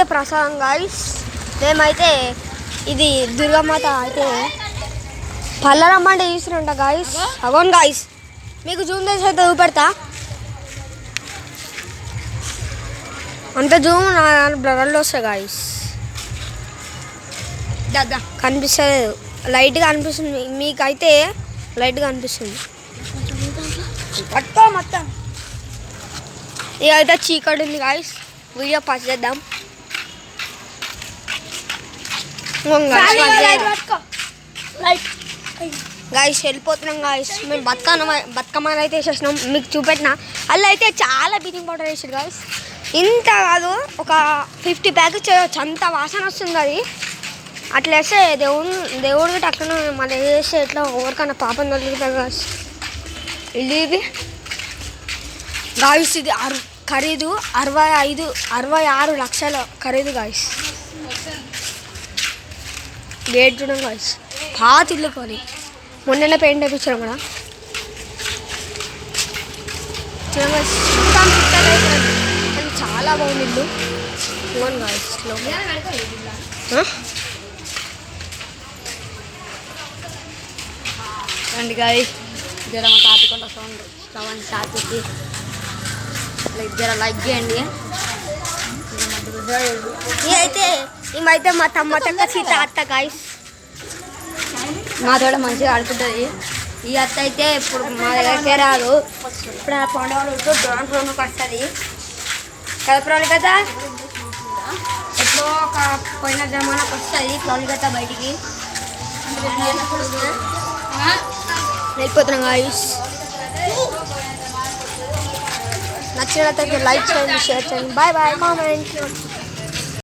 ప్రసాదం గాయస్. మేమైతే ఇది దుర్గామాత అయితే పల్లరమ్మంటే తీసుకుంటా గాయస్. అగోన్ గాయస్, మీకు జూమ్ చేసి అయితే చూపెడతా. అంత జూమ్ నా బ్లర్లో వస్తాయి గాయస్. దగ్గర కనిపిస్తలేదు, లైట్గా అనిపిస్తుంది. మీకైతే లైట్గా అనిపిస్తుంది. పట్టుకో మొత్తం. ఇక అయితే చీకటి ఉంది గాయస్. వీడియో పాస్ చేద్దాం. గాయస్ వెళ్ళిపోతున్నాం గాయస్. మేము బతుకమ్మని అయితే వేసేసినాం. మీకు చూపెట్టిన అలా అయితే చాలా బీటింగ్ పౌడర్ వేసాడు గాయస్. ఇంత కాదు, ఒక 50 ప్యాకెట్స్ చేయవచ్చు. అంత వాసన వస్తుంది అది. అట్లా వేస్తే దేవుడికి అట్లా మళ్ళీ వేస్తే ఎట్లా ఎవరికన్నా పాపం దొరుకుతుంది గాయస్. ఇది గాయస్, ఇది ఖరీదు 66 లక్షల ఖరీదు గాయస్. గేట్ చూడండి గాయస్, పాత ఇల్లు కొని మొన్న పెయింట్ వేయించాం కదా. కానీ చాలా బాగుంది ఇల్లు. ఇవ్వండి గాయస్, రండి గాయస్, జర మా తాతకుండా సౌండ్ స్టవ్ తాతకి జర లైక్ చేయండి. ఇమైతే మా తమ్మ సీత అత్త గాయస్. మాతో మంచిగా ఆడుకుంటుంది. ఈ అత్త అయితే ఇప్పుడు మా దగ్గరకే రాదు. ఇప్పుడు ఆ పండుగలు దూరంకి వస్తుంది కదా ప్రణికత. ఎప్పుడో ఒక పోయిన జమానాకు వస్తుంది ప్రణికత బయటికి. వెళ్ళిపోతున్నాం గాయస్. నచ్చినట్లయితే లైక్ చేయండి, షేర్ చేయండి. Bye bye, comment.